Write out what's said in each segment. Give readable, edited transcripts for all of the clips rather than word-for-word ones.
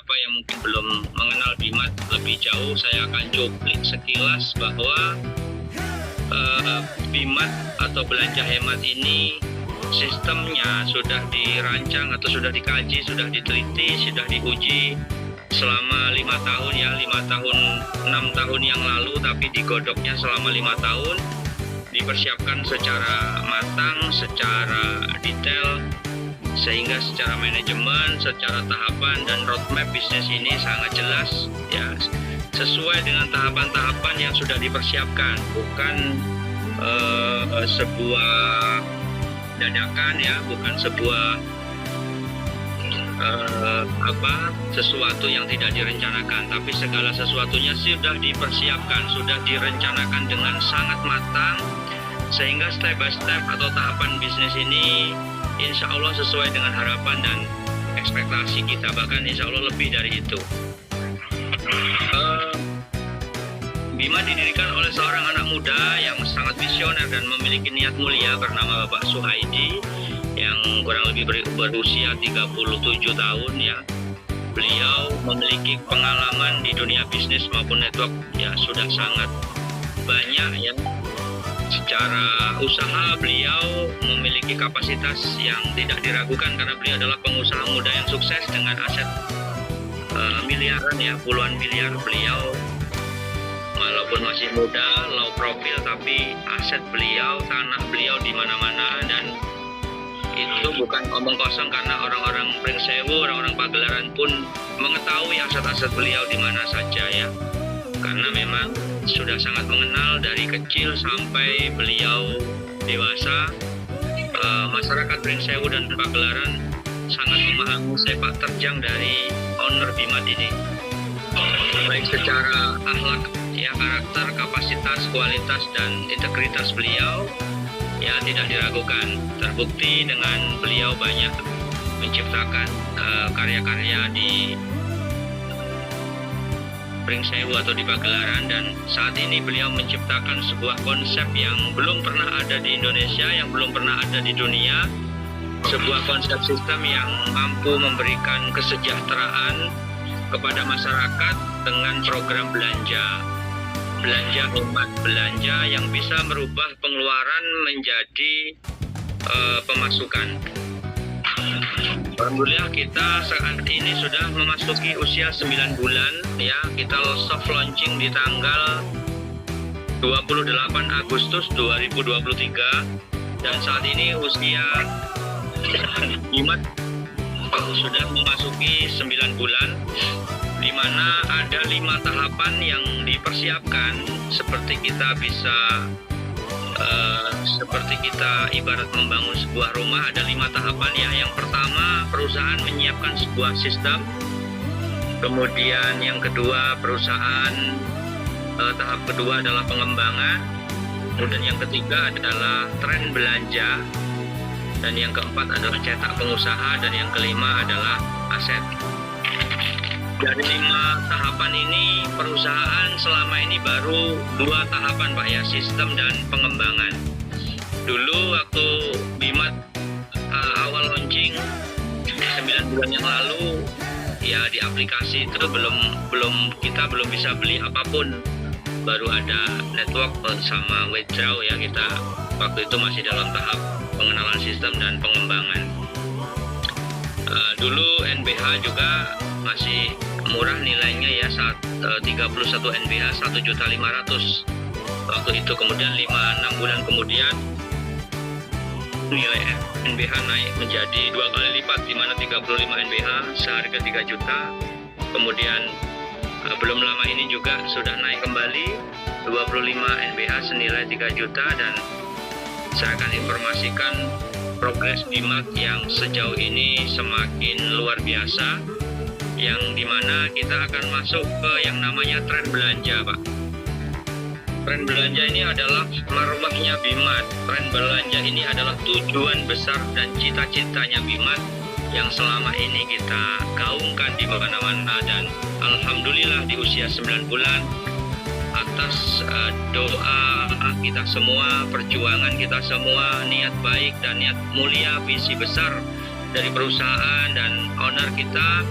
beberapa yang mungkin belum mengenal Bimat lebih jauh, saya akan cuplik sekilas bahwa Bimat atau belanja hemat ini sistemnya sudah dirancang atau sudah dikaji, sudah diteliti, sudah diuji selama 5 tahun ya, 5 tahun, 6 tahun yang lalu, tapi digodoknya selama 5 tahun, dipersiapkan secara matang, secara detail, sehingga secara manajemen, secara tahapan dan roadmap bisnis ini sangat jelas ya, sesuai dengan tahapan-tahapan yang sudah dipersiapkan, bukan sebuah dadakan ya, bukan sebuah sesuatu yang tidak direncanakan, tapi segala sesuatunya sudah dipersiapkan, sudah direncanakan dengan sangat matang, sehingga step by step atau tahapan bisnis ini insya Allah sesuai dengan harapan dan ekspektasi kita, bahkan insya Allah lebih dari itu. Bima didirikan oleh seorang anak muda yang sangat visioner dan memiliki niat mulia bernama Bapak Suhaidi, yang kurang lebih berusia 37 tahun ya. Beliau memiliki pengalaman di dunia bisnis maupun network ya sudah sangat banyak ya. Secara usaha beliau memiliki kapasitas yang tidak diragukan karena beliau adalah pengusaha muda yang sukses dengan aset miliaran ya, puluhan miliar. Beliau walaupun masih muda, low profile, tapi aset beliau, tanah beliau di mana-mana, dan itu bukan omong kosong karena orang-orang Pringsewu, orang-orang Pagelaran pun mengetahui aset-aset beliau di mana saja ya. Karena memang sudah sangat mengenal dari kecil sampai beliau dewasa. Masyarakat Pringsewu dan Pagelaran sangat memahami sepak terjang dari owner Bimat ini. Baik secara akhlak ya, karakter, kapasitas, kualitas dan integritas beliau ya tidak diragukan. Terbukti dengan beliau banyak menciptakan karya-karya di Pringsewu atau di Pagelaran, dan saat ini beliau menciptakan sebuah konsep yang belum pernah ada di Indonesia, yang belum pernah ada di dunia, sebuah konsep sistem yang mampu memberikan kesejahteraan kepada masyarakat dengan program belanja hemat, belanja yang bisa merubah pengeluaran menjadi pemasukan. Alhamdulillah kita saat ini sudah memasuki usia 9 bulan ya. Kita soft launching di tanggal 28 Agustus 2023, dan saat ini usia Bimat sudah memasuki 9 bulan, di mana ada 5 tahapan yang dipersiapkan. Seperti kita ibarat membangun sebuah rumah, ada 5 tahapan ya. Yang pertama, perusahaan menyiapkan sebuah sistem. Kemudian yang kedua, tahap kedua adalah pengembangan. Kemudian yang ketiga adalah tren belanja. Dan yang keempat adalah cetak pengusaha, dan yang kelima adalah aset. Dari 5 tahapan ini, perusahaan selama ini baru 2 tahapan Pak ya, sistem dan pengembangan. Dulu waktu Bimat awal launching 9 bulan yang lalu ya, di aplikasi itu kita belum bisa beli apapun. Baru ada network sama withdraw ya, kita waktu itu masih dalam tahap pengenalan sistem dan pengembangan. Dulu NBH juga masih murah nilainya ya, 31 NBH 1.500.000 waktu itu. Kemudian 5-6 bulan kemudian nilai NBH naik menjadi 2 kali lipat, di mana 35 NBH seharga 3 juta. Kemudian belum lama ini juga sudah naik kembali 25 NBH senilai 3 juta, dan saya akan informasikan progres Bimat yang sejauh ini semakin luar biasa, yang dimana kita akan masuk ke yang namanya tren belanja Pak. Tren belanja ini adalah marwahnya Bimat. Tren belanja ini adalah tujuan besar dan cita-citanya Bimat yang selama ini kita gaungkan di mana-mana, dan alhamdulillah di usia 9 bulan atas doa kita semua, perjuangan kita semua, niat baik dan niat mulia, visi besar dari perusahaan dan owner kita,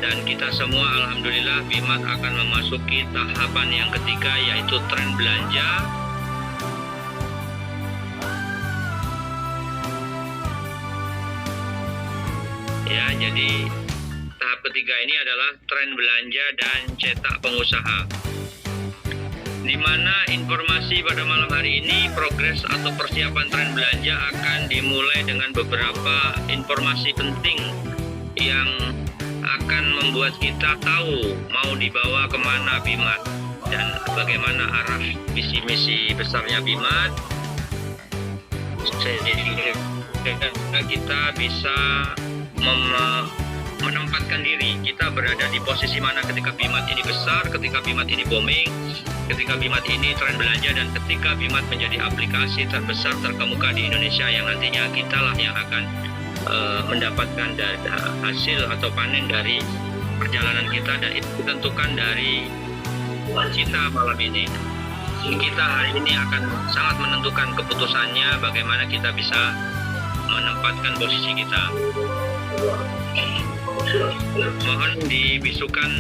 Dan kita semua alhamdulillah BIMAT akan memasuki tahapan yang ketiga, yaitu tren belanja. Ya, jadi tahap ketiga ini adalah tren belanja dan cetak pengusaha. Di mana informasi pada malam hari ini, progres atau persiapan tren belanja akan dimulai dengan beberapa informasi penting yang akan membuat kita tahu mau dibawa kemana BIMAT dan bagaimana arah visi misi besarnya BIMAT, sehingga kita bisa menempatkan diri kita berada di posisi mana ketika BIMAT ini besar, ketika BIMAT ini booming, ketika BIMAT ini tren belanja, dan ketika BIMAT menjadi aplikasi terbesar terkemuka di Indonesia yang nantinya kita lah yang akan mendapatkan hasil atau panen dari perjalanan kita, dan itu ditentukan dari kita malam ini. Kita hari ini akan sangat menentukan keputusannya bagaimana kita bisa menempatkan posisi kita. Mohon dibisukan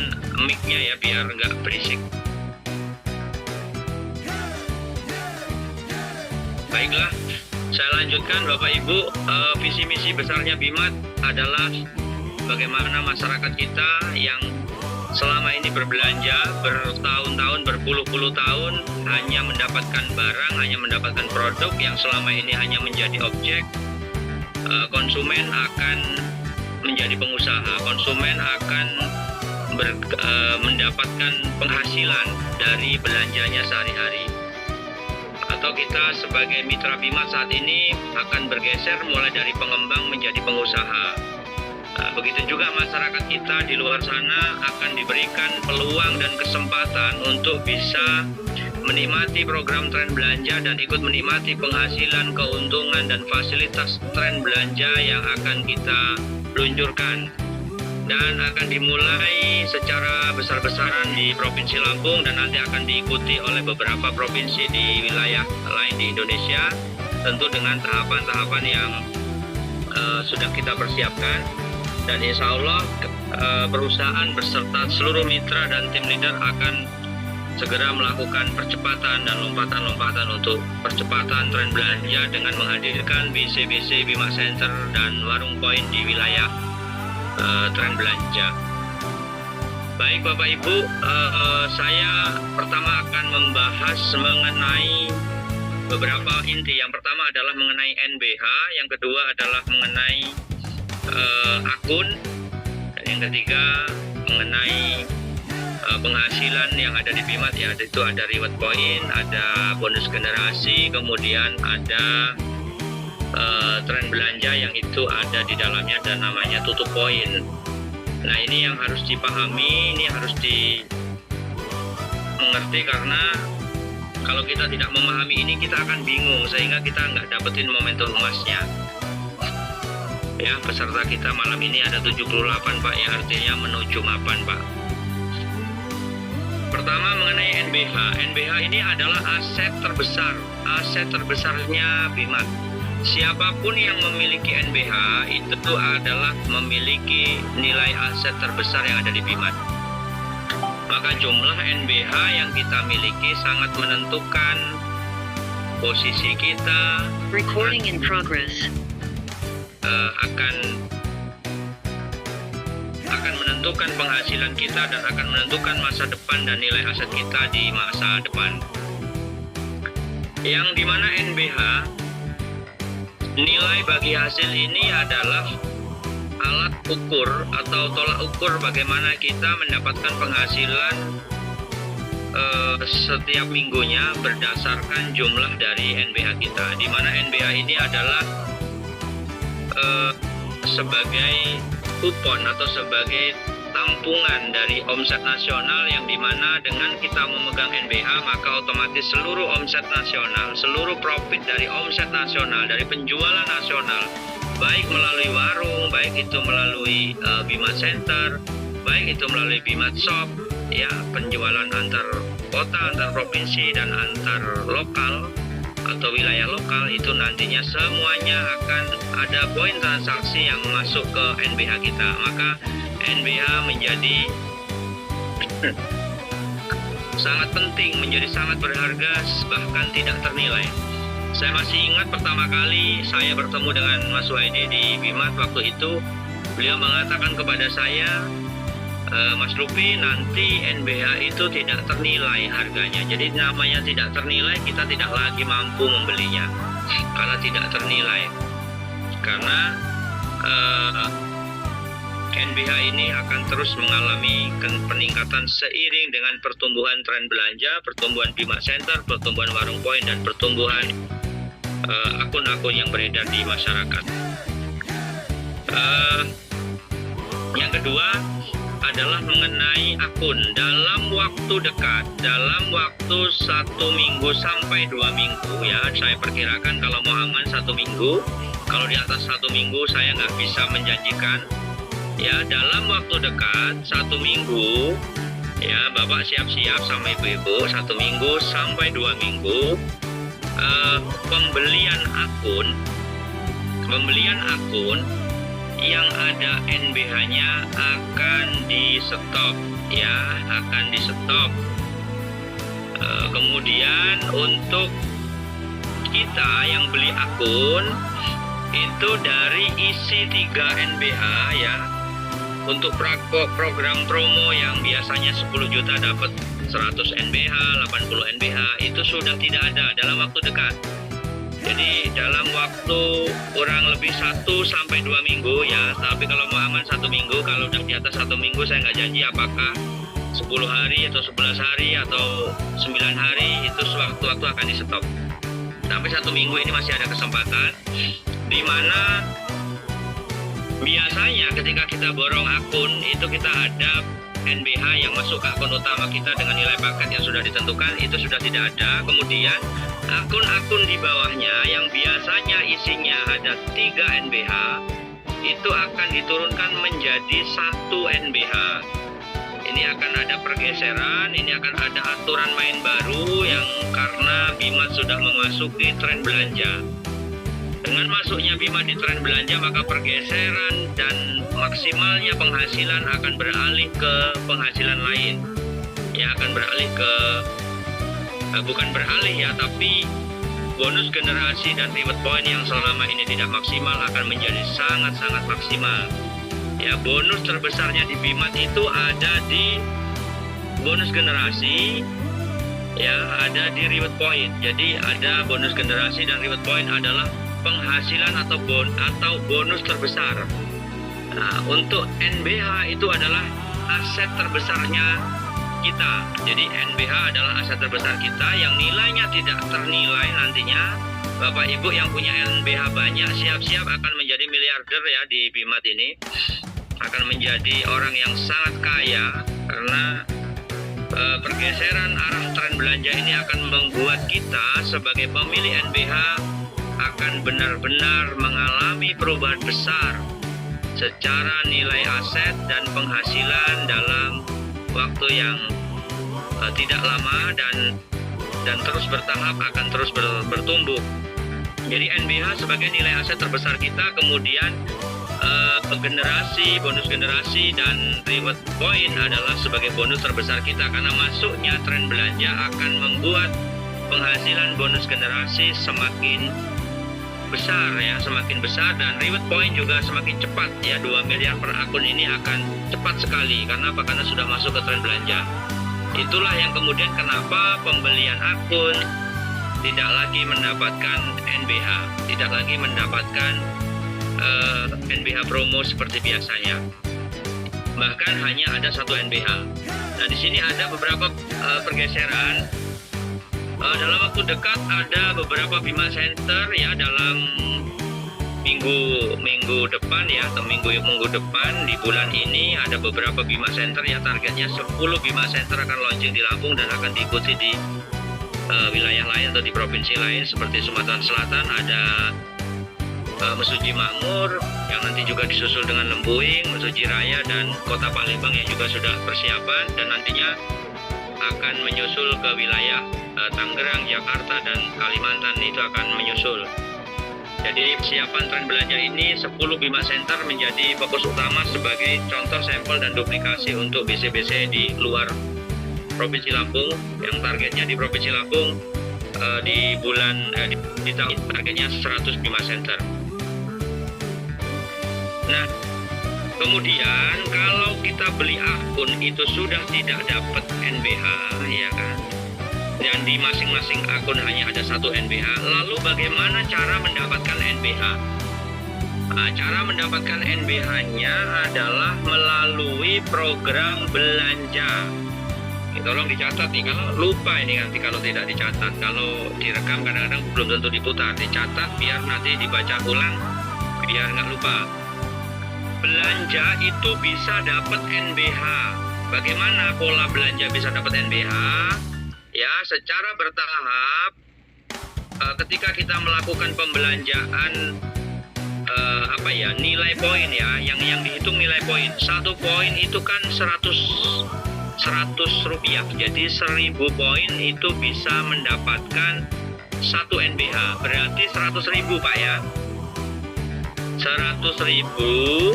mic-nya ya biar nggak berisik. Baiklah, saya lanjutkan Bapak Ibu. Visi misi besarnya BIMAT adalah bagaimana masyarakat kita yang selama ini berbelanja bertahun-tahun, berpuluh-puluh tahun hanya mendapatkan barang, hanya mendapatkan produk yang selama ini hanya menjadi objek. Konsumen akan menjadi pengusaha, konsumen akan mendapatkan penghasilan dari belanjanya sehari-hari. Atau kita sebagai mitra BIMAT saat ini akan bergeser mulai dari pengembang menjadi pengusaha. Begitu juga masyarakat kita di luar sana akan diberikan peluang dan kesempatan untuk bisa menikmati program tren belanja dan ikut menikmati penghasilan, keuntungan, dan fasilitas tren belanja yang akan kita luncurkan. Dan akan dimulai secara besar-besaran di Provinsi Lampung dan nanti akan diikuti oleh beberapa provinsi di wilayah lain di Indonesia, tentu dengan tahapan-tahapan yang sudah kita persiapkan. Dan insya Allah perusahaan beserta seluruh mitra dan tim leader akan segera melakukan percepatan dan lompatan-lompatan untuk percepatan tren belanja dengan menghadirkan BC-BC, BIMAT Center, dan warung poin di wilayah tren belanja. Baik Bapak Ibu, saya pertama akan membahas mengenai beberapa inti. Yang pertama adalah mengenai NBH, yang kedua adalah mengenai akun, dan yang ketiga mengenai penghasilan yang ada di BIMAT, ya, itu ada reward point, ada bonus generasi, kemudian ada tren belanja yang itu ada di dalamnya dan namanya tutup poin. Nah, ini yang harus dipahami, ini harus dimengerti, karena kalau kita tidak memahami ini kita akan bingung sehingga kita nggak dapetin momentum emasnya. Ya, peserta kita malam ini ada 78 Pak, yang artinya menuju mapan Pak. Pertama mengenai NBH. NBH ini adalah aset terbesarnya BIMAT. Siapapun yang memiliki NBH itu adalah memiliki nilai aset terbesar yang ada di BIMAT. Maka jumlah NBH yang kita miliki sangat menentukan posisi kita. Recording in progress. akan menentukan penghasilan kita dan akan menentukan masa depan dan nilai aset kita di masa depan. Yang dimana NBH, nilai bagi hasil ini adalah alat ukur atau tolak ukur bagaimana kita mendapatkan penghasilan setiap minggunya berdasarkan jumlah dari NBH kita, di mana NBH ini adalah sebagai kupon atau sebagai tampungan dari omset nasional, yang dimana dengan kita memegang NBH maka otomatis seluruh omset nasional, seluruh profit dari omset nasional, dari penjualan nasional, baik melalui warung, baik itu melalui BIMAT Center, baik itu melalui BIMAT Shop, ya, penjualan antar kota, antar provinsi, dan antar lokal, atau wilayah lokal itu nantinya semuanya akan ada poin transaksi yang masuk ke NBH kita. Maka NBH menjadi sangat penting, menjadi sangat berharga, bahkan tidak ternilai. Saya masih ingat pertama kali saya bertemu dengan Mas Suhaidi di Bimat waktu itu, beliau mengatakan kepada saya, Mas Lupi, nanti NBH itu tidak ternilai harganya. Jadi namanya tidak ternilai, kita tidak lagi mampu membelinya karena tidak ternilai. Karena NBH ini akan terus mengalami peningkatan seiring dengan pertumbuhan tren belanja, pertumbuhan Bima Center, pertumbuhan warung poin, dan pertumbuhan akun-akun yang beredar di masyarakat. Yang kedua adalah mengenai akun. Dalam waktu dekat, dalam waktu 1 minggu sampai 2 minggu ya, saya perkirakan kalau mau aman 1 minggu, kalau di atas 1 minggu saya nggak bisa menjanjikan. Ya, dalam waktu dekat 1 minggu ya, Bapak siap-siap sama ibu-ibu, 1 minggu sampai 2 minggu pembelian akun yang ada NBH-nya akan di stop ya, akan di stop. Kemudian untuk kita yang beli akun itu dari isi 3 NBH ya, untuk program promo yang biasanya 10 juta dapat 100 NBH, 80 NBH itu sudah tidak ada dalam waktu dekat. Jadi dalam waktu kurang lebih 1 sampai 2 minggu ya, tapi kalau mau aman 1 minggu, kalau udah di atas 1 minggu saya nggak janji apakah 10 hari atau 11 hari atau 9 hari itu sewaktu-waktu akan di stop. Tapi 1 minggu ini masih ada kesempatan, di mana biasanya ketika kita borong akun itu kita ada NBH yang masuk ke akun utama kita dengan nilai paket yang sudah ditentukan, itu sudah tidak ada. Kemudian akun-akun di bawahnya yang biasanya isinya ada 3 NBH itu akan diturunkan menjadi 1 NBH. Ini akan ada pergeseran, ini akan ada aturan main baru yang karena Bimat sudah memasuki tren belanja. Dengan masuknya Bima di tren belanja, maka pergeseran dan maksimalnya penghasilan akan beralih ke penghasilan lain. Ya, akan beralih ke bukan beralih ya, tapi bonus generasi dan reward point yang selama ini tidak maksimal akan menjadi sangat-sangat maksimal. Ya, bonus terbesarnya di Bimat itu ada di bonus generasi, ya, ada di reward point. Jadi ada bonus generasi dan reward point adalah penghasilan atau bonus terbesar. Nah, untuk NBH itu adalah aset terbesarnya kita. Jadi NBH adalah aset terbesar kita yang nilainya tidak ternilai nantinya. Bapak Ibu yang punya NBH banyak, siap-siap akan menjadi miliarder ya di Bimat ini. Akan menjadi orang yang sangat kaya karena pergeseran arah tren belanja ini akan membuat kita sebagai pemilik NBH akan benar-benar mengalami perubahan besar secara nilai aset dan penghasilan dalam waktu yang tidak lama dan terus bertahap akan terus bertumbuh. Jadi NBH sebagai nilai aset terbesar kita, kemudian bonus generasi dan reward point adalah sebagai bonus terbesar kita karena masuknya tren belanja akan membuat penghasilan bonus generasi semakin besar ya, semakin besar, dan reward point juga semakin cepat ya. 2 miliar per akun ini akan cepat sekali. Karena apa? Karena sudah masuk ke tren belanja. Itulah yang kemudian kenapa pembelian akun tidak lagi mendapatkan NBH, tidak lagi mendapatkan NBH promo seperti biasanya. Bahkan hanya ada 1 NBH. Nah, di sini ada beberapa pergeseran. Dalam waktu dekat ada beberapa Bima Center ya, dalam minggu depan ya, atau minggu depan di bulan ini ada beberapa Bima Center ya, targetnya 10 Bima Center akan launching di Lampung dan akan diikuti di wilayah lain atau di provinsi lain seperti Sumatera Selatan ada Mesuji Makmur yang nanti juga disusul dengan Lembuing, Mesuji Raya, dan Kota Palembang yang juga sudah persiapan, dan nantinya akan menyusul ke wilayah Tangerang, Jakarta, dan Kalimantan itu akan menyusul. Jadi persiapan tren belanja ini 10 Bima Center menjadi fokus utama sebagai contoh sampel dan duplikasi untuk BC-BC di luar Provinsi Lampung, yang targetnya di Provinsi Lampung di bulan di tahun targetnya 100 Bima Center. Nah, kemudian kalau kita beli akun itu sudah tidak dapat NBH, ya kan? Dan di masing-masing akun hanya ada satu NBH. Lalu bagaimana cara mendapatkan NBH? Nah, cara mendapatkan NBH-nya adalah melalui program belanja. Tolong dicatat nih, kalau lupa ini nanti kalau tidak dicatat, kalau direkam kadang-kadang belum tentu diputar, dicatat biar nanti dibaca ulang biar nggak lupa. Belanja itu bisa dapat NBH. Bagaimana pola belanja bisa dapat NBH? Ya, secara bertahap. Ketika kita melakukan pembelanjaan nilai poin ya, yang dihitung nilai poin. 1 poin itu kan 100 rupiah, jadi 1000 poin itu bisa mendapatkan 1 NBH, berarti 100.000 Pak ya. 100.000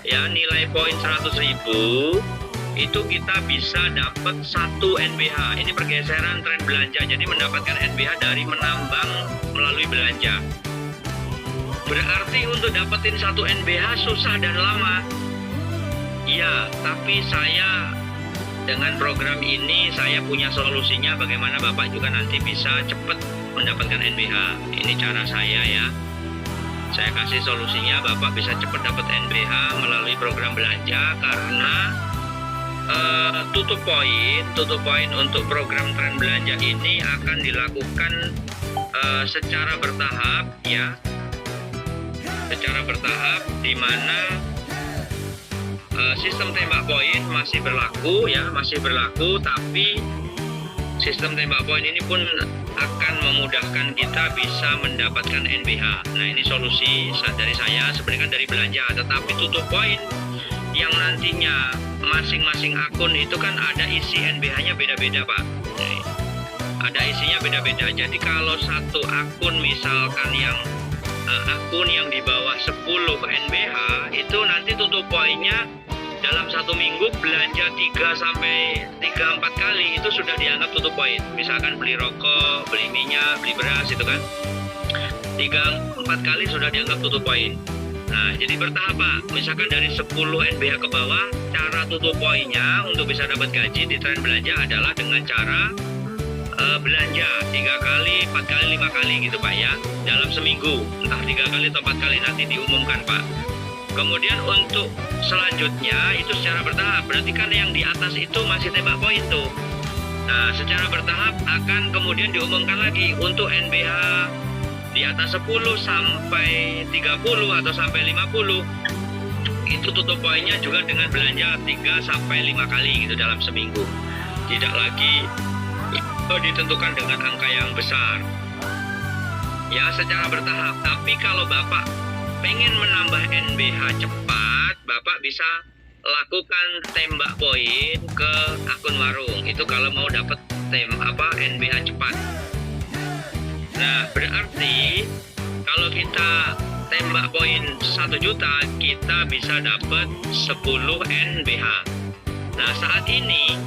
ya, nilai poin 100.000 itu kita bisa dapat 1 NBH. Ini pergeseran tren belanja, jadi mendapatkan NBH dari menambang melalui belanja. Berarti untuk dapetin 1 NBH susah dan lama. Iya, tapi saya dengan program ini saya punya solusinya bagaimana Bapak juga nanti bisa cepat mendapatkan NBH. Ini cara saya ya. Saya kasih solusinya, Bapak bisa cepat dapat NBH melalui program belanja karena tutup poin untuk program tren belanja ini akan dilakukan secara bertahap ya. Secara bertahap di mana sistem tembak poin masih berlaku, tapi sistem tembak poin ini pun akan memudahkan kita bisa mendapatkan NBH. Nah, ini solusi dari saya, sebenarnya kan dari belanja, tetapi tutup poin yang nantinya masing-masing akun itu kan ada isi NBH-nya beda-beda Pak. Ada isinya beda-beda, jadi kalau satu akun misalkan yang akun yang di bawah 10 NBH itu nanti tutup poinnya dalam 1 minggu belanja 3-4 kali itu sudah dianggap tutup poin. Misalkan beli rokok, beli minyak, beli beras itu kan 3-4 kali sudah dianggap tutup poin. Nah, jadi bertahap Pak. Misalkan dari 10 NBH ke bawah, cara tutup poinnya untuk bisa dapat gaji di tren belanja adalah dengan cara belanja 3 kali, 4 kali, 5 kali gitu Pak ya, dalam seminggu. Entah 3 kali atau 4 kali nanti diumumkan Pak. Kemudian untuk selanjutnya itu secara bertahap, berarti kan yang di atas itu masih tembak poin tuh. Nah, secara bertahap akan kemudian diumumkan lagi untuk NBH di atas 10 sampai 30 atau sampai 50. Itu tutup poinnya juga dengan belanja 3 sampai 5 kali gitu dalam seminggu. Tidak lagi ditentukan dengan angka yang besar. Ya, secara bertahap. Tapi kalau Bapak pengen menambah NBH cepat, Bapak bisa lakukan tembak poin ke akun warung. Itu kalau mau dapat NBH cepat. Nah, berarti kalau kita tembak poin 1 juta, kita bisa dapat 10 NBH. Nah, saat ini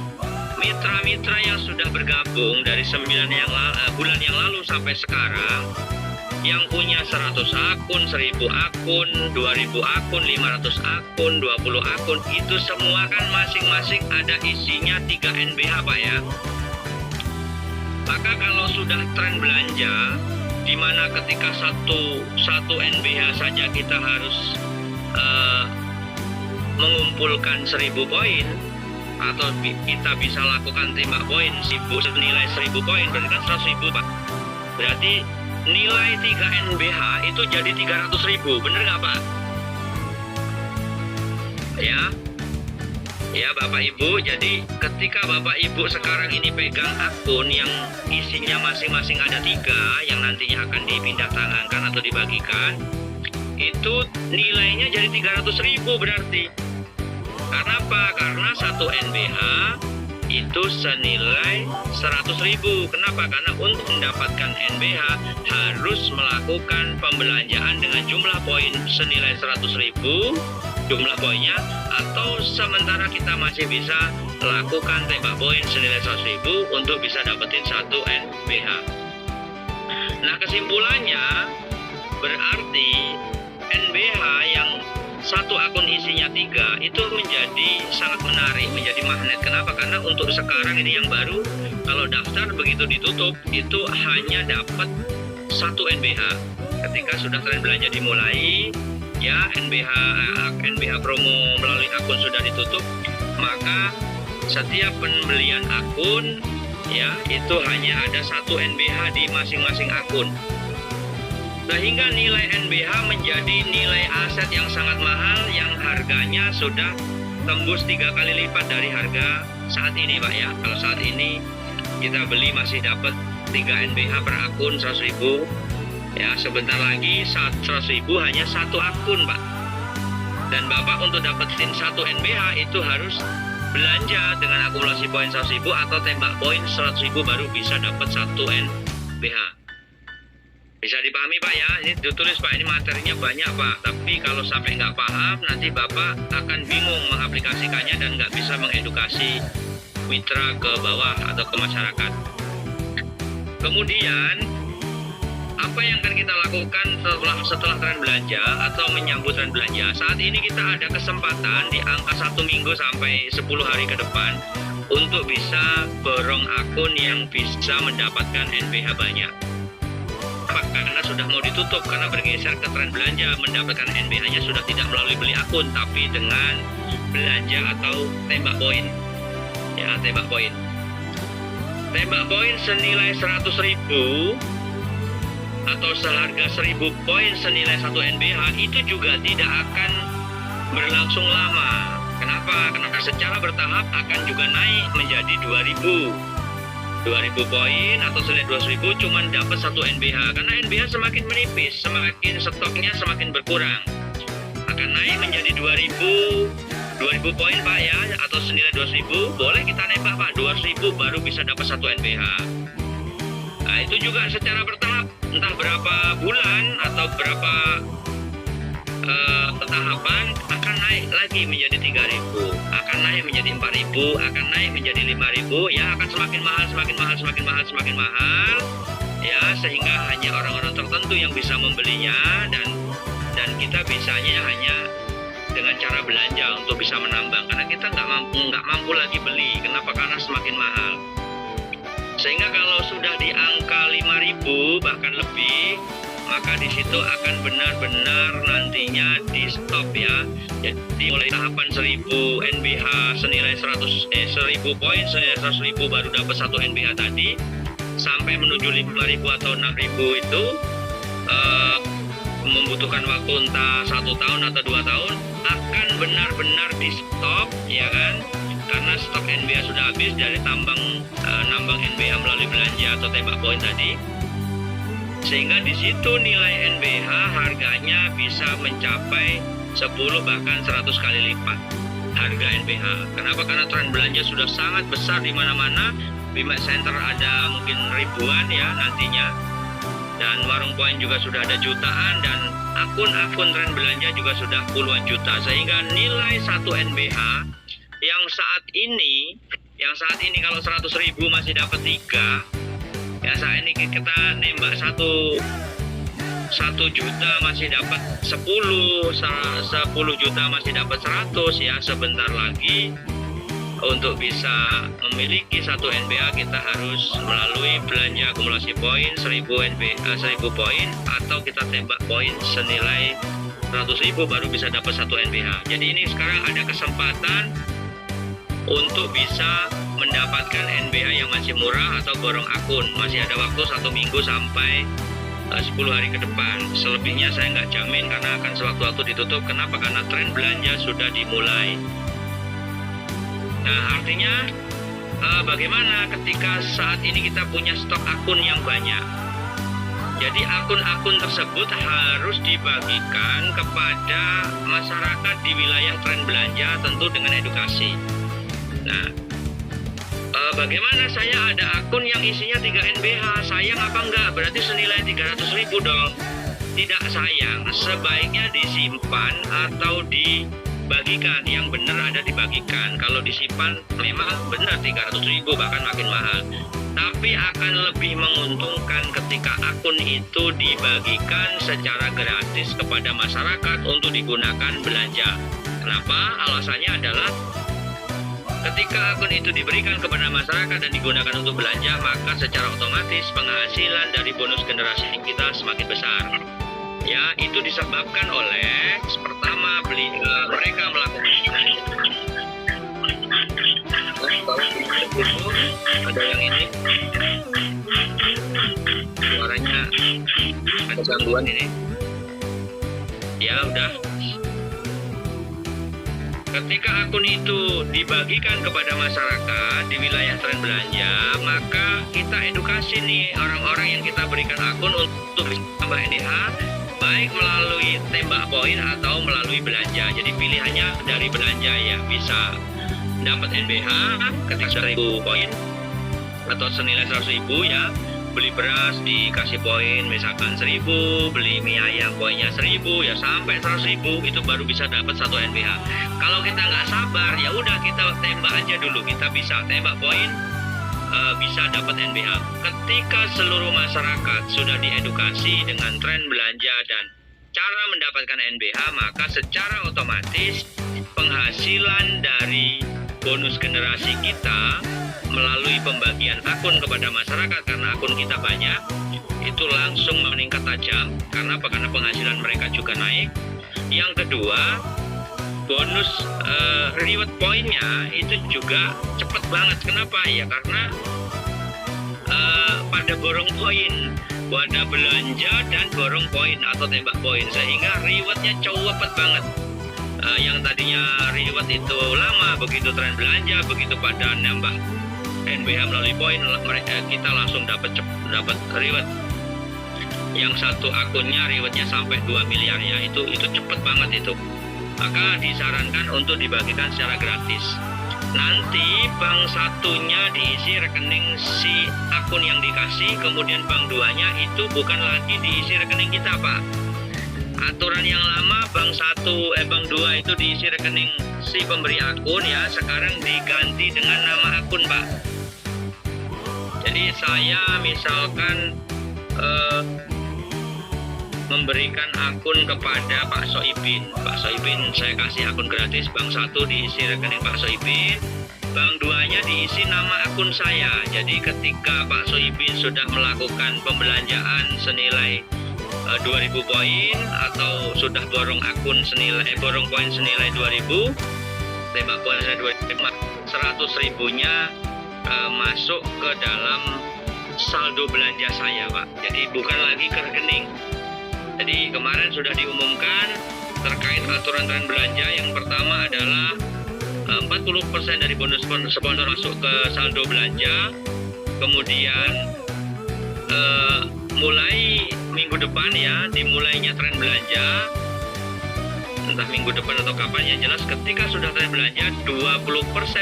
mitra-mitra yang sudah bergabung dari 9 bulan yang lalu sampai sekarang, yang punya 100 akun, 1000 akun, 2000 akun, 500 akun, 20 akun, itu semua kan masing-masing ada isinya 3 NBH Pak ya. Maka kalau sudah tren belanja, di mana ketika satu NBH saja kita harus mengumpulkan 1000 poin, atau kita bisa lakukan tembak poin senilai 1000 poin, berarti kan 100.000 Pak. Berarti nilai 3 NBH itu jadi 300.000, bener nggak Pak? Ya Bapak Ibu, jadi ketika Bapak Ibu sekarang ini pegang akun yang isinya masing-masing ada 3, yang nantinya akan dipindah tangankan atau dibagikan, itu nilainya jadi 300.000 berarti. Karena apa? Karena 1 NBH itu senilai 100.000. Kenapa? Karena untuk mendapatkan NBH harus melakukan pembelanjaan dengan jumlah poin senilai 100.000 jumlah poinnya, atau sementara kita masih bisa lakukan tembak poin senilai 100.000 untuk bisa dapetin 1 NBH. Nah, kesimpulannya berarti NBH yang satu akun isinya 3 itu menjadi sangat menarik, menjadi magnet. Kenapa? Karena untuk sekarang ini yang baru, kalau daftar begitu ditutup itu hanya dapat 1 NBH. Ketika sudah tren belanja dimulai, ya NBH promo melalui akun sudah ditutup, maka setiap pembelian akun ya itu hanya ada 1 NBH di masing-masing akun. Sehingga nilai NBH menjadi nilai aset yang sangat mahal, yang harganya sudah tembus 3 kali lipat dari harga saat ini, Pak ya. Kalau saat ini kita beli masih dapat 3 NBH per akun 100.000. Ya, sebentar lagi 100.000 hanya 1 akun, Pak. Dan Bapak untuk dapetin 1 NBH itu harus belanja dengan akumulasi poin 100.000 atau tembak poin 100.000 baru bisa dapat 1 NBH. Bisa dipahami, Pak ya, ini ditulis, Pak, ini materinya banyak, Pak, tapi kalau sampai nggak paham nanti Bapak akan bingung mengaplikasikannya dan nggak bisa mengedukasi mitra ke bawah atau ke masyarakat. Kemudian apa yang akan kita lakukan setelah tren belanja atau menyambut tren belanja? Saat ini kita ada kesempatan di angka 1 minggu sampai 10 hari ke depan untuk bisa borong akun yang bisa mendapatkan NBH banyak. Karena sudah mau ditutup, karena bergeser ke tren belanja, mendapatkan NBH-nya sudah tidak melalui beli akun, tapi dengan belanja atau tembak poin. Ya, tembak poin. Tembak poin senilai 100.000 atau seharga 1.000 poin senilai 1 NBH itu juga tidak akan berlangsung lama. Kenapa? Karena secara bertahap akan juga naik menjadi 2.000 poin atau senilai 200.000 cuma dapat 1 NBH. Karena NBH semakin menipis, semakin stoknya semakin berkurang. Akan naik menjadi 2.000 poin, Pak ya, atau senilai 200.000. Boleh kita nembak, Pak, 200.000 baru bisa dapat 1 NBH. Nah, itu juga secara bertahap, entah berapa bulan atau berapa tahapan akan naik lagi menjadi 3.000, akan naik menjadi 4.000, akan naik menjadi 5.000, ya akan semakin mahal, ya, sehingga hanya orang-orang tertentu yang bisa membelinya dan kita bisanya hanya dengan cara belanja untuk bisa menambang, karena kita nggak mampu lagi beli. Kenapa? Karena semakin mahal. Sehingga kalau sudah di angka 5.000 bahkan lebih, maka di situ akan benar-benar nantinya di stop ya. Jadi mulai tahapan 1.000 NBH senilai 1.000 poin senilai 100.000 baru dapat 1 NBH tadi, sampai menuju 5.000 atau 6.000 itu membutuhkan waktu entah 1 tahun atau 2 tahun, akan benar-benar di stop ya kan. Karena stok NBH sudah habis dari nambang NBH melalui belanja atau tembak poin tadi, sehingga di situ nilai NBH harganya bisa mencapai 10 bahkan 100 kali lipat harga NBH. Kenapa? Karena tren belanja sudah sangat besar di mana-mana. Bimax Center ada mungkin ribuan ya nantinya, dan warung poin juga sudah ada jutaan, dan akun-akun tren belanja juga sudah puluhan juta, sehingga nilai 1 NBH yang saat ini kalau 100.000 masih dapat 3, ya saat ini kita nembak 1 juta masih dapat 10 juta masih dapat 100 ya. Sebentar lagi untuk bisa memiliki 1 NBH kita harus melalui belanja akumulasi poin 1.000 poin, atau kita tembak poin senilai 100.000 baru bisa dapat 1 NBH. Jadi ini sekarang ada kesempatan untuk bisa mendapatkan NBH yang masih murah atau borong akun. Masih ada waktu 1 minggu sampai 10 hari ke depan. Selebihnya saya nggak jamin karena akan sewaktu-waktu ditutup. Kenapa? Karena tren belanja sudah dimulai. Nah, artinya bagaimana ketika saat ini kita punya stok akun yang banyak? Jadi akun-akun tersebut harus dibagikan kepada masyarakat di wilayah tren belanja, tentu dengan edukasi. Nah, bagaimana saya ada akun yang isinya 3 NBH, sayang apa enggak? Berarti senilai 300.000 dong. Tidak sayang, sebaiknya disimpan atau dibagikan. Yang benar ada dibagikan. Kalau disimpan memang benar 300.000, bahkan makin mahal. Tapi akan lebih menguntungkan ketika akun itu dibagikan secara gratis kepada masyarakat untuk digunakan belanja. Kenapa? Alasannya adalah ketika akun itu diberikan kepada masyarakat dan digunakan untuk belanja, maka secara otomatis penghasilan dari bonus generasi kita semakin besar. Ya, itu disebabkan oleh pertama mereka melakukan ada yang ini suaranya ada gangguan ini. Ya udah. Ketika akun itu dibagikan kepada masyarakat di wilayah tren belanja, maka kita edukasi nih orang-orang yang kita berikan akun untuk bisa tambah NDH, baik melalui tembak poin atau melalui belanja. Jadi pilihannya dari belanja ya, bisa dapat NBH ketika 1.000 poin atau senilai 100.000 ya. Beli beras dikasih poin misalkan 1.000, beli mie ayam poinnya 1.000 ya, sampai 100.000 itu baru bisa dapat 1 NBH. Kalau kita nggak sabar ya udah kita tembak aja dulu, kita bisa tembak poin bisa dapat NBH. Ketika seluruh masyarakat sudah diedukasi dengan tren belanja dan cara mendapatkan NBH, maka secara otomatis penghasilan dari bonus generasi kita melalui pembagian akun kepada masyarakat, karena akun kita banyak, itu langsung meningkat tajam. Karena apa? Karena penghasilan mereka juga naik. Yang kedua, bonus reward poinnya itu juga cepat banget. Kenapa? Ya karena pada borong poin, pada belanja dan borong poin atau tembak poin, sehingga rewardnya cepet banget. Yang tadinya reward itu lama, begitu tren belanja, begitu pada nambah NBH melalui poin, kita langsung dapat reward. Yang satu akunnya rewardnya sampai 2 miliar ya, itu cepet banget itu. Maka disarankan untuk dibagikan secara gratis. Nanti bank satunya diisi rekening si akun yang dikasih, kemudian bank duanya itu bukan lagi diisi rekening kita, Pak. Aturan yang lama bank 2 itu diisi rekening si pemberi akun ya, sekarang diganti dengan nama akun, Pak. Jadi saya misalkan memberikan akun kepada Pak Soibin. Pak Soibin saya kasih akun gratis, bank 1 diisi rekening Pak Soibin, bank 2-nya diisi nama akun saya. Jadi ketika Pak Soibin sudah melakukan pembelanjaan senilai 2.000 poin atau sudah borong poin senilai 2.000, tembak poin senilai 2.000, 100.000-nya masuk ke dalam saldo belanja saya, Pak. Jadi bukan lagi ke rekening. Jadi kemarin sudah diumumkan terkait aturan tren belanja. Yang pertama adalah 40% dari bonus sponsor masuk ke saldo belanja. Kemudian mulai minggu depan ya, dimulainya tren belanja, entah minggu depan atau kapan, yang jelas ketika sudah tren belanja 20%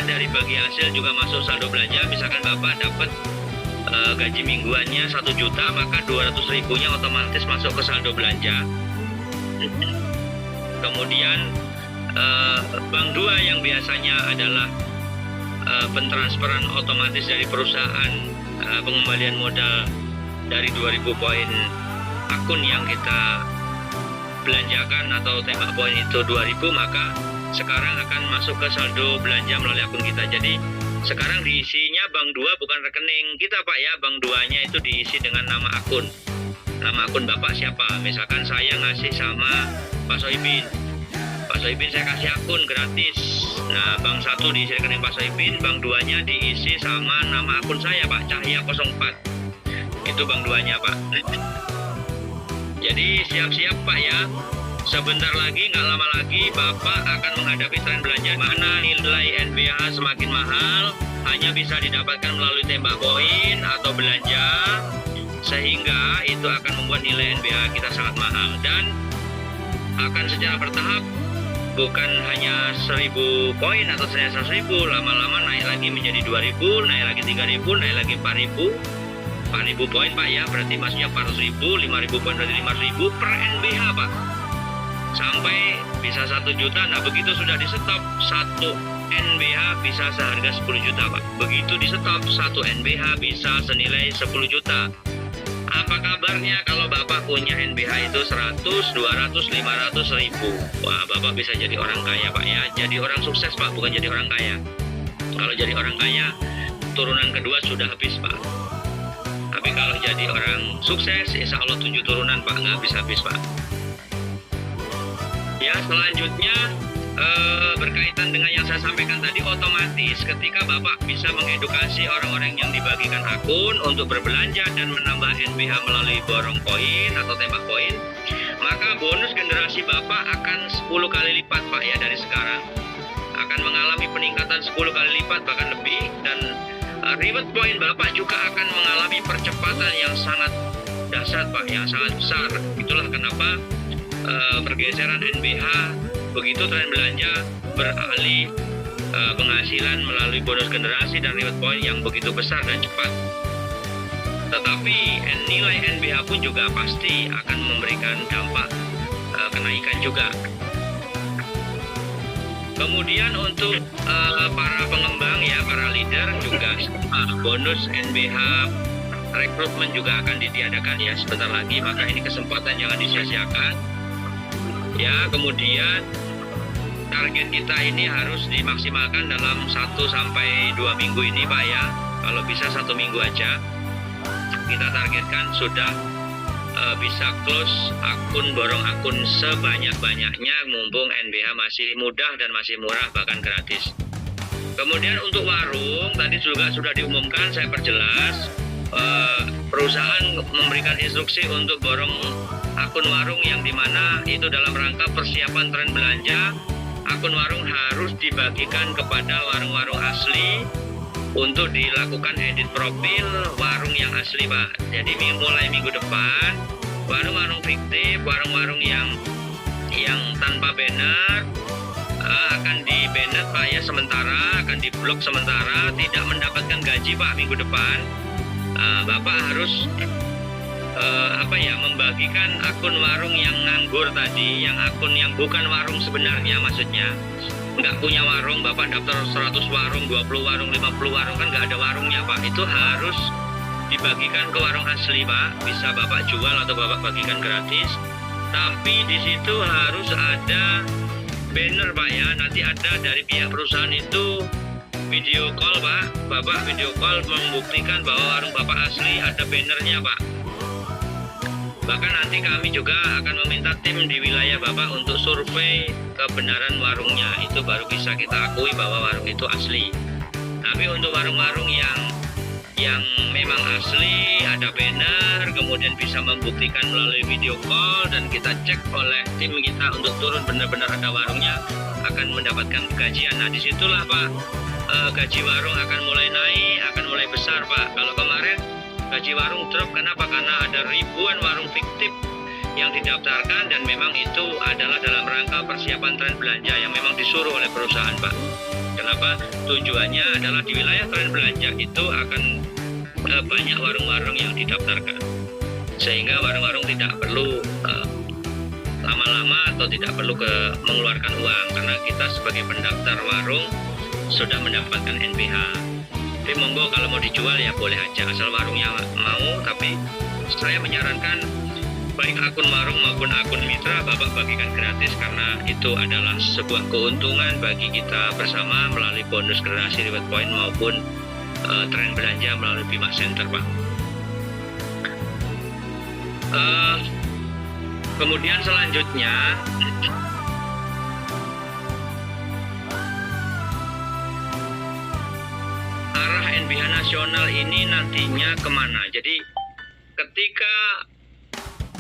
dari bagi hasil juga masuk saldo belanja. Misalkan Bapak dapat gaji mingguannya 1 juta, maka 200.000-nya otomatis masuk ke saldo belanja. Kemudian bank 2 yang biasanya adalah pentransferan otomatis dari perusahaan, pengembalian modal dari 2.000 poin akun yang kita belanjakan atau tembak poin itu 2.000, maka sekarang akan masuk ke saldo belanja melalui akun kita. Jadi sekarang diisinya bank 2 bukan rekening kita, Pak ya. Bank 2-nya itu diisi dengan nama akun. Nama akun Bapak siapa? Misalkan saya ngasih sama Pak Soibin. Pak Soibin saya kasih akun gratis. Nah, bank 1 diisi rekening Pak Soibin, bank 2-nya diisi sama nama akun saya, Pak Cahya 04. Itu bank 2-nya, Pak. Jadi siap-siap, Pak ya. Sebentar lagi, nggak lama lagi, Bapak akan menghadapi tren belanja mana nilai NBH semakin mahal, hanya bisa didapatkan melalui tembak poin atau belanja, sehingga itu akan membuat nilai NBH kita sangat mahal. Dan akan secara bertahap bukan hanya 1.000 poin atau 100.000, lama-lama naik lagi menjadi 2.000, naik lagi 3.000, naik lagi 4.000 poin Pak ya, berarti maksudnya 400.000, 5.000 poin berarti 5.000 per NBH Pak, sampai bisa 1 juta. Nah begitu sudah di stop 1 NBH bisa seharga 10 juta Pak, begitu di stop 1 NBH bisa senilai 10 juta. Apa kabarnya kalau Bapak punya NBH itu 100, 200, 500, 1.000? Wah, Bapak bisa jadi orang kaya Pak ya. Jadi orang sukses Pak, bukan jadi orang kaya. Kalau jadi orang kaya, turunan kedua sudah habis Pak. Tapi kalau jadi orang sukses, insya Allah 7 turunan Pak, nggak habis-habis Pak. Ya, selanjutnya berkaitan dengan yang saya sampaikan tadi, otomatis ketika Bapak bisa mengedukasi orang-orang yang dibagikan akun untuk berbelanja dan menambah NBH melalui borong koin atau tembak koin, maka bonus generasi Bapak akan 10 kali lipat Pak ya dari sekarang. Akan mengalami peningkatan 10 kali lipat bahkan lebih, dan reward point Bapak juga akan mengalami percepatan yang sangat dahsyat Pak, yang sangat besar. Itulah kenapa pergeseran NBH begitu tren belanja beralih penghasilan melalui bonus generasi dan reward point yang begitu besar dan cepat. Tetapi nilai NBH pun juga pasti akan memberikan dampak kenaikan juga. Kemudian untuk para pengembang ya, para leader juga bonus NBH rekrutmen juga akan ditiadakan ya sebentar lagi, maka ini kesempatan jangan disia-siakan. Ya, kemudian target kita ini harus dimaksimalkan dalam 1 sampai 2 minggu ini Pak ya. Kalau bisa 1 minggu aja kita targetkan sudah bisa close akun, borong akun sebanyak-banyaknya, mumpung NBH masih mudah dan masih murah bahkan gratis. Kemudian untuk warung tadi juga sudah diumumkan, saya perjelas, perusahaan memberikan instruksi untuk borong akun warung yang dimana itu dalam rangka persiapan tren belanja. Akun warung harus dibagikan kepada warung-warung asli untuk dilakukan edit profil warung yang asli Pak. Jadi mulai minggu depan warung-warung fiktif, warung-warung yang tanpa banner akan di banned Pak ya, sementara akan diblok sementara, tidak mendapatkan gaji Pak minggu depan. Bapak harus membagikan akun warung yang nganggur tadi, yang akun yang bukan warung sebenarnya, maksudnya nggak punya warung, Bapak daftar 100 warung, 20 warung, 50 warung, kan nggak ada warungnya Pak. Itu harus dibagikan ke warung asli Pak, bisa Bapak jual atau Bapak bagikan gratis, tapi di situ harus ada banner Pak ya. Nanti ada dari pihak perusahaan itu video call Pak, Bapak video call membuktikan bahwa warung Bapak asli, ada bannernya Pak. Bahkan nanti kami juga akan meminta tim di wilayah Bapak untuk survei kebenaran warungnya, itu baru bisa kita akui bahwa warung itu asli. Tapi untuk warung-warung yang memang asli, ada banner, kemudian bisa membuktikan melalui video call dan kita cek oleh tim kita untuk turun benar-benar ada warungnya, akan mendapatkan gajian. Nah disitulah Pak, gaji warung akan mulai naik, akan mulai besar Pak. Kalau kemarin gaji warung drop, kenapa? Karena ada ribuan warung fiktif yang didaftarkan dan memang itu adalah dalam rangka persiapan tren belanja yang memang disuruh oleh perusahaan Pak. Kenapa? Tujuannya adalah di wilayah tren belanja itu akan banyak warung-warung yang didaftarkan, sehingga warung-warung tidak perlu lama-lama atau tidak perlu mengeluarkan uang, karena kita sebagai pendaftar warung sudah mendapatkan NBH. Tapi monggo kalau mau dijual ya boleh aja, asal warungnya mau. Tapi saya menyarankan baik akun warung maupun akun mitra Bapak bagikan gratis, karena itu adalah sebuah keuntungan bagi kita bersama melalui bonus generasi reward point maupun tren belanja melalui Bima Center Pak. Kemudian selanjutnya arah NBH nasional ini nantinya kemana. Jadi ketika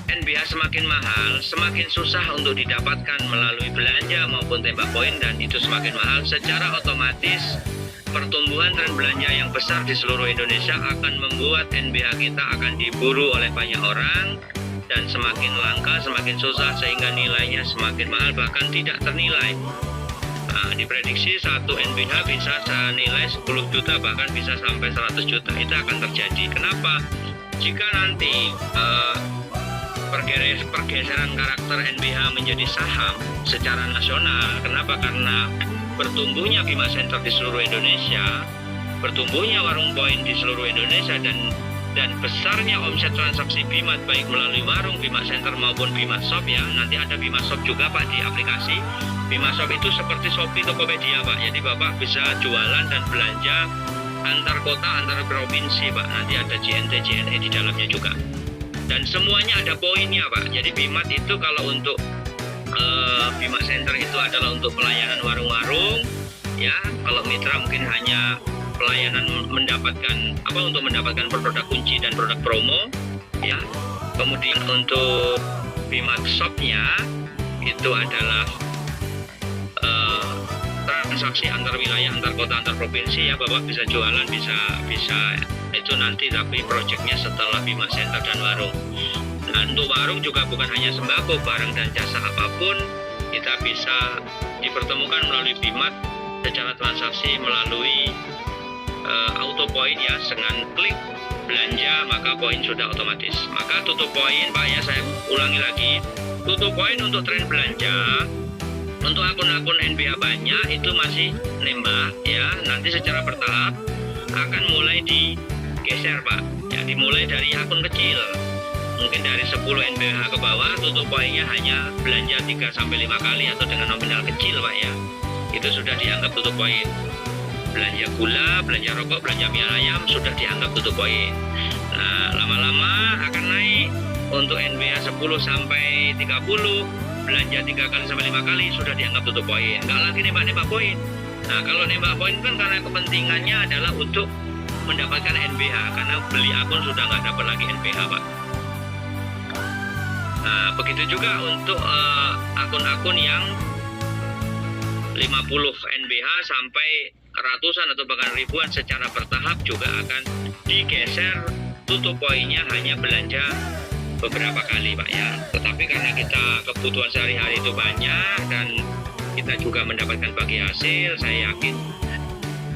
NBH semakin mahal, semakin susah untuk didapatkan melalui belanja maupun tembak poin, dan itu semakin mahal, secara otomatis pertumbuhan tren belanja yang besar di seluruh Indonesia akan membuat NBH kita akan diburu oleh banyak orang, dan semakin langka, semakin susah, sehingga nilainya semakin mahal, bahkan tidak ternilai. Nah, diprediksi satu NBH bisa senilai 10 juta, bahkan bisa sampai 100 juta. Itu akan terjadi. Kenapa? Jika nanti pergeseran karakter NBH menjadi saham secara nasional, kenapa? Karena bertumbuhnya Bima Center di seluruh Indonesia, bertumbuhnya warung poin di seluruh Indonesia, dan besarnya omset transaksi Bima baik melalui warung Bima Center maupun Bima Shop ya. Nanti ada Bima Shop juga Pak di aplikasi. Bima Shop itu seperti Shopee, Tokopedia Pak. Jadi Bapak bisa jualan dan belanja antar kota, antar provinsi Pak. Nanti ada JNT, JNE di dalamnya juga. Dan semuanya ada poinnya Pak. Jadi Bimat itu kalau untuk Bima Center itu adalah untuk pelayanan warung-warung ya. Kalau mitra mungkin hanya pelayanan untuk mendapatkan produk kunci dan produk promo ya. Kemudian untuk Bimat Shop-nya itu adalah transaksi antar wilayah, antar kota, antar provinsi ya. Bapak bisa jualan, bisa itu nanti, tapi proyeknya setelah Bima Center dan warung. Nah, untuk warung juga bukan hanya sembako, barang dan jasa apapun kita bisa dipertemukan melalui Bimat secara transaksi melalui auto point ya. Dengan klik belanja maka poin sudah otomatis. Maka tutup poin Pak ya, saya ulangi lagi, tutup poin untuk tren belanja untuk akun-akun NBH banyak itu masih nembak ya. Nanti secara bertahap akan mulai digeser Pak ya, dimulai dari akun kecil, mungkin dari 10 NBH ke bawah, tutup poinnya hanya belanja 3-5 kali atau dengan nominal kecil Pak ya. Itu sudah dianggap tutup poin. Belanja gula, belanja rokok, belanja mie ayam sudah dianggap tutup poin. Nah, lama-lama akan naik. Untuk NBH 10 sampai 30, belanja 3-5 kali sudah dianggap tutup poin. Nggak lagi nembak-nembak poin. Nah, kalau nembak poin kan karena kepentingannya adalah untuk mendapatkan NBH, karena beli akun sudah nggak dapat lagi NBH Pak. Nah, begitu juga untuk akun-akun yang 50 NBH sampai ratusan atau bahkan ribuan secara bertahap juga akan digeser tutup poinnya hanya belanja beberapa kali Pak ya. Tetapi karena kita kebutuhan sehari-hari itu banyak dan kita juga mendapatkan bagi hasil, saya yakin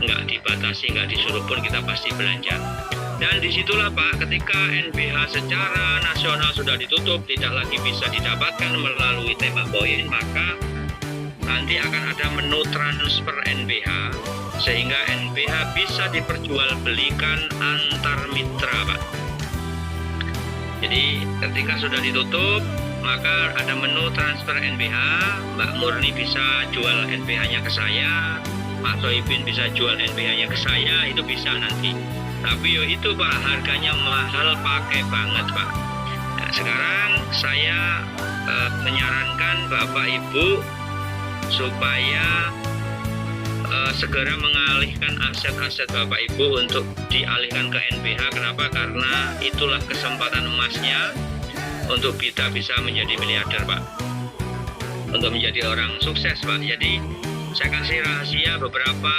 nggak dibatasi, nggak disuruh pun kita pasti belanja. Dan disitulah Pak, ketika NBH secara nasional sudah ditutup, tidak lagi bisa didapatkan melalui tembak poin, maka nanti akan ada menu transfer NBH, sehingga NBH bisa diperjualbelikan antar mitra Pak. Jadi ketika sudah ditutup, maka ada menu transfer NBH. Mbak Murni bisa jual NBH-nya ke saya, Pak Soibin bisa jual NBH-nya ke saya, itu bisa nanti. Tapi itu Pak, harganya mahal pakai banget Pak. Nah, sekarang saya menyarankan Bapak Ibu supaya segera mengalihkan aset-aset Bapak Ibu untuk dialihkan ke NBH. Kenapa? Karena itulah kesempatan emasnya untuk kita bisa menjadi miliarder Pak, untuk menjadi orang sukses Pak. Jadi saya kasih rahasia beberapa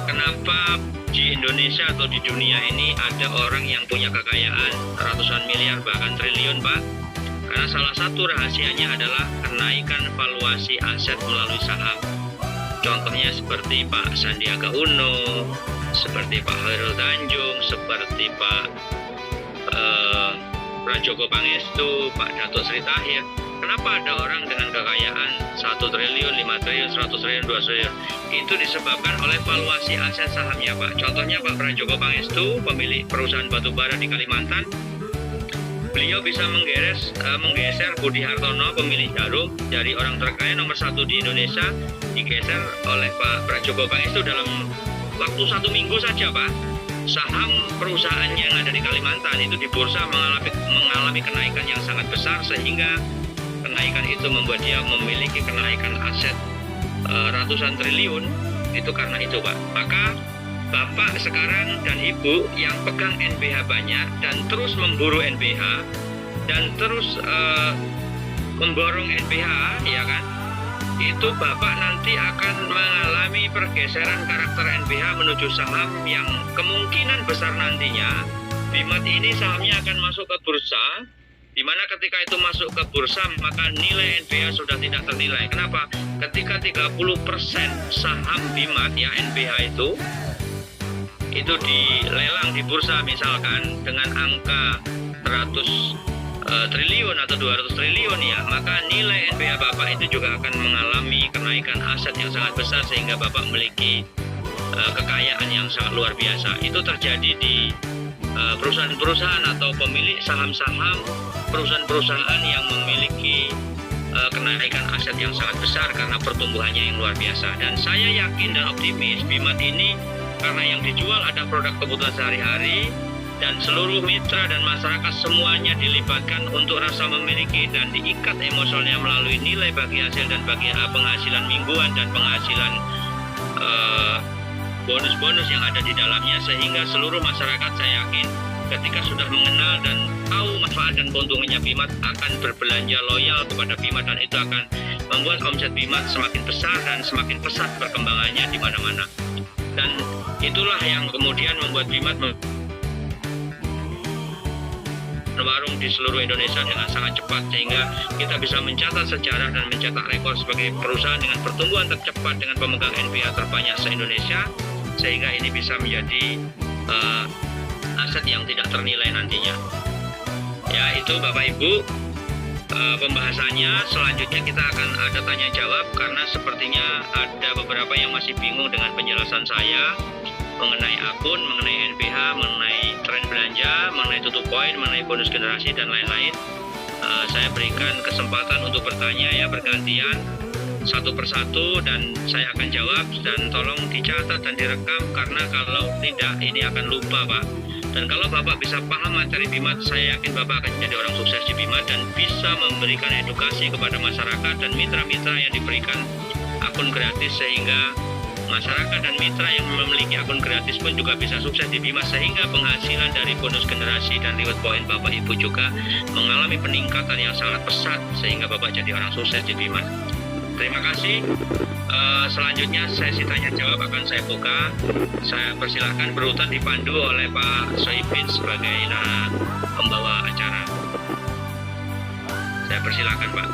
kenapa di Indonesia atau di dunia ini ada orang yang punya kekayaan ratusan miliar bahkan triliun Pak. Karena salah satu rahasianya adalah kenaikan valuasi aset melalui saham. Contohnya seperti Pak Sandiaga Uno, seperti Pak Khairul Tanjung, seperti Pak Prajogo Pangestu, Pak Datuk Sri Tahir. Kenapa ada orang dengan kekayaan 1 triliun, 5 triliun, 100 triliun, 2 triliun? Itu disebabkan oleh valuasi aset sahamnya Pak. Contohnya Pak Prajogo Pangestu, pemilik perusahaan batubara di Kalimantan. Beliau bisa menggeser Budi Hartono, pemilik Jarum, dari orang terkaya nomor 1 di Indonesia, digeser oleh Pak Prajogo Pangestu dalam waktu 1 minggu saja Pak. Saham perusahaannya yang ada di Kalimantan itu di bursa mengalami kenaikan yang sangat besar, sehingga kenaikan itu membuat dia memiliki kenaikan aset ratusan triliun. Itu karena itu Pak. Maka Bapak sekarang dan Ibu yang pegang NBH banyak dan terus memburu NBH dan terus memborong NBH, ya kan? Itu Bapak nanti akan mengalami pergeseran karakter NBH menuju saham yang kemungkinan besar nantinya Bimat ini sahamnya akan masuk ke bursa, di mana ketika itu masuk ke bursa maka nilai NBH sudah tidak ternilai. Kenapa? Ketika 30% saham Bimat ya NBH itu dilelang di bursa misalkan dengan angka 100 triliun atau 200 triliun ya, maka nilai NBH Bapak itu juga akan mengalami kenaikan aset yang sangat besar sehingga Bapak memiliki kekayaan yang sangat luar biasa. Itu terjadi di perusahaan-perusahaan atau pemilik saham-saham perusahaan-perusahaan yang memiliki kenaikan aset yang sangat besar karena pertumbuhannya yang luar biasa. Dan saya yakin dan optimis Bimat ini karena yang dijual ada produk kebutuhan sehari-hari dan seluruh mitra dan masyarakat semuanya dilibatkan untuk rasa memiliki dan diikat emosionalnya melalui nilai bagi hasil dan bagi penghasilan mingguan dan penghasilan bonus-bonus yang ada di dalamnya, sehingga seluruh masyarakat saya yakin ketika sudah mengenal dan tahu manfaat dan keuntungannya Bimat akan berbelanja loyal kepada Bimat, dan itu akan membuat omset Bimat semakin besar dan semakin pesat perkembangannya di mana-mana. Dan itulah yang kemudian membuat Bimat berwarung di seluruh Indonesia dengan sangat cepat, sehingga kita bisa mencatat sejarah dan mencetak rekor sebagai perusahaan dengan pertumbuhan tercepat dengan pemegang NBH terbanyak se-Indonesia, sehingga ini bisa menjadi aset yang tidak ternilai nantinya. Ya, itu Bapak Ibu pembahasannya. Selanjutnya kita akan ada tanya jawab karena sepertinya ada beberapa yang masih bingung dengan penjelasan saya mengenai akun, mengenai NBH, mengenai tren belanja, mengenai tutup poin, mengenai bonus generasi dan lain-lain. Saya berikan kesempatan untuk bertanya ya bergantian satu persatu dan saya akan jawab, dan tolong dicatat dan direkam karena kalau tidak ini akan lupa Pak. Dan kalau Bapak bisa paham materi Bimat, saya yakin Bapak akan menjadi orang sukses di Bimat dan bisa memberikan edukasi kepada masyarakat dan mitra-mitra yang diberikan akun gratis, sehingga masyarakat dan mitra yang memiliki akun gratis pun juga bisa sukses di Bimat, sehingga penghasilan dari bonus generasi dan reward point Bapak Ibu juga mengalami peningkatan yang sangat pesat sehingga Bapak jadi orang sukses di Bimat. Terima kasih. Selanjutnya sesi tanya jawab akan saya buka. Saya persilahkan berurutan dipandu oleh Pak Sohibin sebagai pembawa acara. Saya persilahkan Pak.